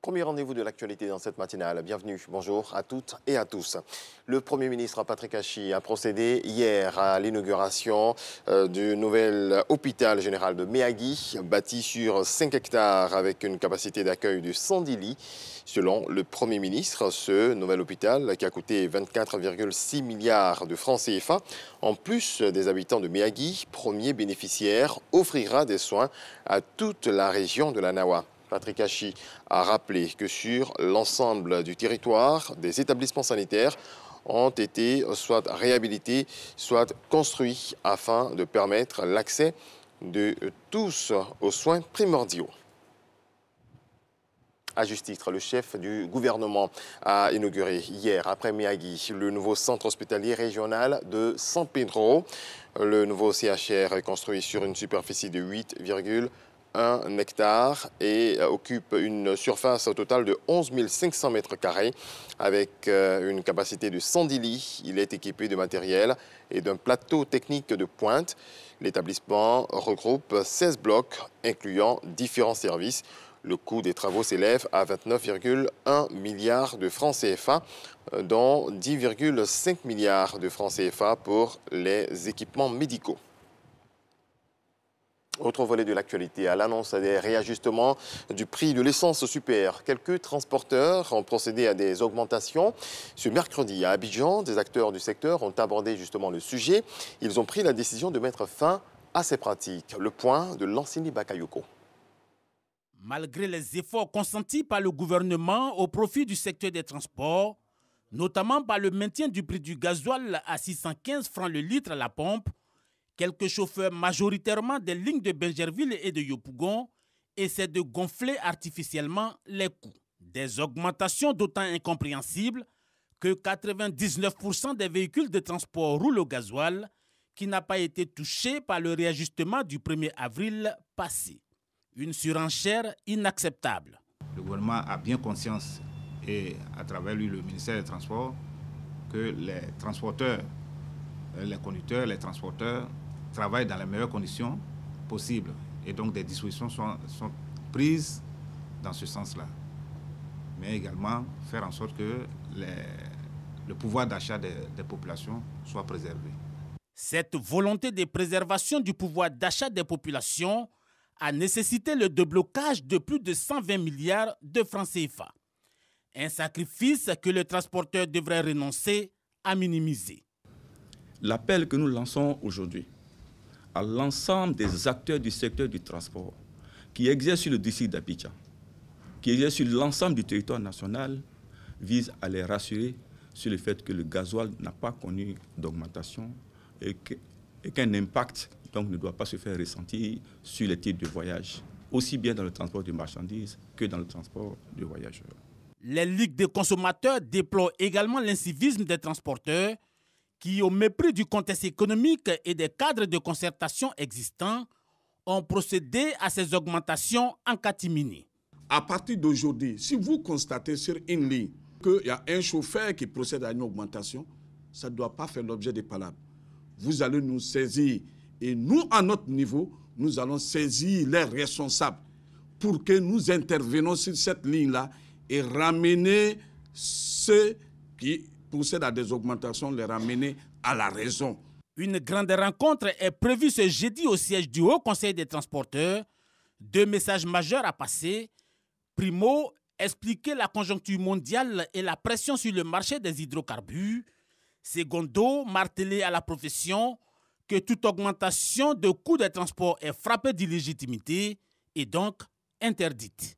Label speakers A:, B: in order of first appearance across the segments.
A: Premier rendez-vous de l'actualité dans cette matinale. Bienvenue, bonjour à toutes et à tous. Le Premier ministre Patrick Achi a procédé hier à l'inauguration du nouvel hôpital général de Méagui, bâti sur 5 hectares avec une capacité d'accueil de 110 lits. Selon le Premier ministre, ce nouvel hôpital, qui a coûté 24,6 milliards de francs CFA, en plus des habitants de Méagui, premier bénéficiaire, offrira des soins à toute la région de la Nawa. Patrick Achi a rappelé que sur l'ensemble du territoire, des établissements sanitaires ont été soit réhabilités, soit construits afin de permettre l'accès de tous aux soins primordiaux. À juste titre, le chef du gouvernement a inauguré hier, après Méagui, le nouveau centre hospitalier régional de San Pedro. Le nouveau CHR est construit sur une superficie de 8,1 hectare et occupe une surface totale de 11 500 mètres carrés avec une capacité de 110 lits. Il est équipé de matériel et d'un plateau technique de pointe. L'établissement regroupe 16 blocs incluant différents services. Le coût des travaux s'élève à 29,1 milliards de francs CFA, dont 10,5 milliards de francs CFA pour les équipements médicaux. Autre volet de l'actualité, à l'annonce des réajustements du prix de l'essence super. Quelques transporteurs ont procédé à des augmentations. Ce mercredi, à Abidjan, des acteurs du secteur ont abordé justement le sujet. Ils ont pris la décision de mettre fin à ces pratiques. Le point de Lansini Bakayoko.
B: Malgré les efforts consentis par le gouvernement au profit du secteur des transports, notamment par le maintien du prix du gasoil à 615 francs le litre à la pompe, quelques chauffeurs majoritairement des lignes de Benjerville et de Yopougon essaient de gonfler artificiellement les coûts. Des augmentations d'autant incompréhensibles que 99% des véhicules de transport roulent au gasoil, qui n'a pas été touché par le réajustement du 1er avril passé. Une surenchère inacceptable.
C: Le gouvernement a bien conscience, et à travers lui le ministère des Transports, que les transporteurs, les conducteurs, les transporteurs travaillent dans les meilleures conditions possibles. Et donc des dispositions sont prises dans ce sens-là. Mais également faire en sorte que le pouvoir d'achat des populations soit préservé.
B: Cette volonté de préservation du pouvoir d'achat des populations a nécessité le déblocage de plus de 120 milliards de francs CFA. Un sacrifice que le transporteur devrait renoncer à minimiser.
D: L'appel que nous lançons aujourd'hui à l'ensemble des acteurs du secteur du transport qui exercent sur le district d'Abidjan, qui exercent sur l'ensemble du territoire national, vise à les rassurer sur le fait que le gasoil n'a pas connu d'augmentation et qu'un impact donc ne doit pas se faire ressentir sur les titres de voyage, aussi bien dans le transport de marchandises que dans le transport de voyageurs.
B: Les ligues des consommateurs déplorent également l'incivisme des transporteurs qui, au mépris du contexte économique et des cadres de concertation existants, ont procédé à ces augmentations en catimini.
E: À partir d'aujourd'hui, si vous constatez sur une ligne qu'il y a un chauffeur qui procède à une augmentation, ça ne doit pas faire l'objet des palabres. Vous allez nous saisir. Et nous, à notre niveau, nous allons saisir les responsables pour que nous intervenions sur cette ligne-là et ramener ceux qui procèdent à des augmentations, les ramener à la raison.
B: Une grande rencontre est prévue ce jeudi au siège du Haut Conseil des transporteurs. 2 messages majeurs à passer. Primo, expliquer la conjoncture mondiale et la pression sur le marché des hydrocarbures. Secondo, marteler à la profession que toute augmentation de coûts des transports est frappée d'illégitimité et donc interdite.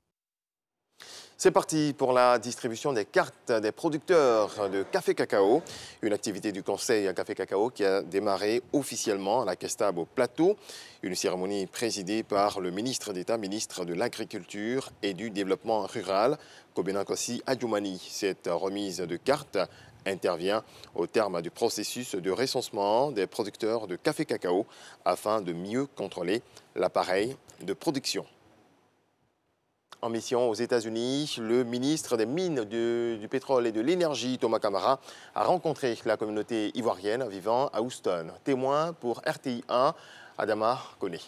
A: C'est parti pour la distribution des cartes des producteurs de café cacao, une activité du Conseil Café Cacao qui a démarré officiellement à la Kestab au Plateau. Une cérémonie présidée par le ministre d'État, ministre de l'Agriculture et du Développement rural, Kobenakossi Adjoumani. Cette remise de cartes intervient au terme du processus de recensement des producteurs de café cacao afin de mieux contrôler l'appareil de production. En mission aux États-Unis, le ministre des Mines, du Pétrole et de l'Énergie, Thomas Camara, a rencontré la communauté ivoirienne vivant à Houston. Témoin pour RTI 1, Adama Koné.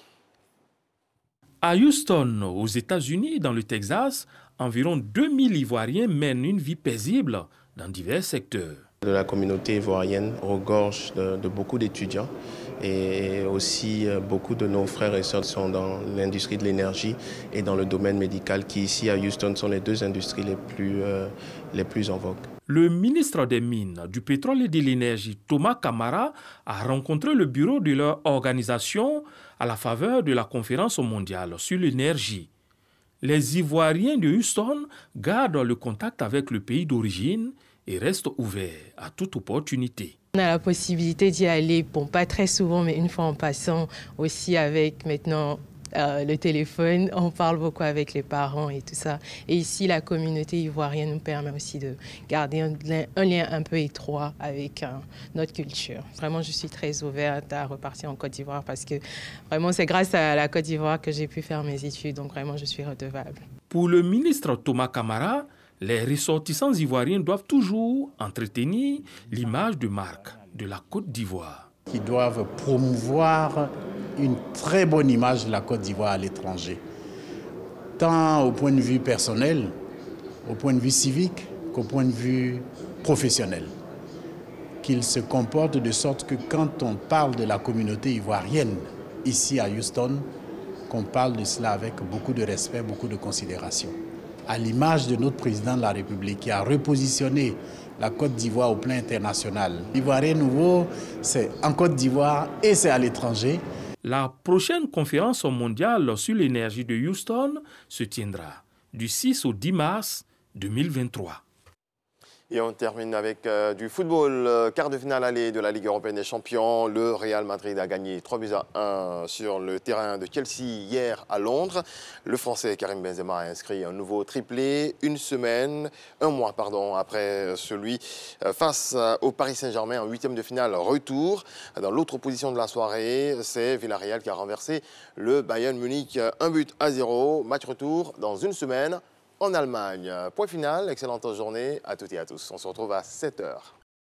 F: À Houston, aux États-Unis, dans le Texas, environ 2000 Ivoiriens mènent une vie paisible dans divers secteurs.
G: La communauté ivoirienne regorge de beaucoup d'étudiants et aussi beaucoup de nos frères et sœurs sont dans l'industrie de l'énergie et dans le domaine médical qui ici à Houston sont les deux industries les plus en vogue.
F: Le ministre des Mines, du Pétrole et de l'Énergie, Thomas Camara, a rencontré le bureau de leur organisation à la faveur de la conférence mondiale sur l'énergie. Les Ivoiriens de Houston gardent le contact avec le pays d'origine et restent ouverts à toute opportunité.
H: On a la possibilité d'y aller, bon, pas très souvent, mais une fois en passant, aussi avec maintenant le téléphone, on parle beaucoup avec les parents et tout ça. Et ici, la communauté ivoirienne nous permet aussi de garder un lien un peu étroit avec notre culture. Vraiment, je suis très ouverte à repartir en Côte d'Ivoire parce que vraiment, c'est grâce à la Côte d'Ivoire que j'ai pu faire mes études. Donc vraiment, je suis redevable.
F: Pour le ministre Thomas Camara, les ressortissants ivoiriens doivent toujours entretenir l'image de marque de la Côte d'Ivoire.
I: Qui doivent promouvoir une très bonne image de la Côte d'Ivoire à l'étranger, tant au point de vue personnel, au point de vue civique, qu'au point de vue professionnel. Qu'ils se comportent de sorte que quand on parle de la communauté ivoirienne ici à Houston, qu'on parle de cela avec beaucoup de respect, beaucoup de considération. À l'image de notre président de la République qui a repositionné la Côte d'Ivoire au plan international. L'Ivoirien nouveau, c'est en Côte d'Ivoire et c'est à l'étranger.
F: La prochaine conférence mondiale sur l'énergie de Houston se tiendra du 6 au 10 mars 2023.
A: Et on termine avec du football. Quart de finale aller de la Ligue européenne des champions. Le Real Madrid a gagné 3-1 sur le terrain de Chelsea hier à Londres. Le Français Karim Benzema a inscrit un nouveau triplé un mois après celui face au Paris Saint-Germain en 8e de finale retour. Dans l'autre position de la soirée, c'est Villarreal qui a renversé le Bayern Munich 1-0. Match retour dans une semaine en Allemagne. Point final, excellente journée à toutes et à tous. On se retrouve à 7h.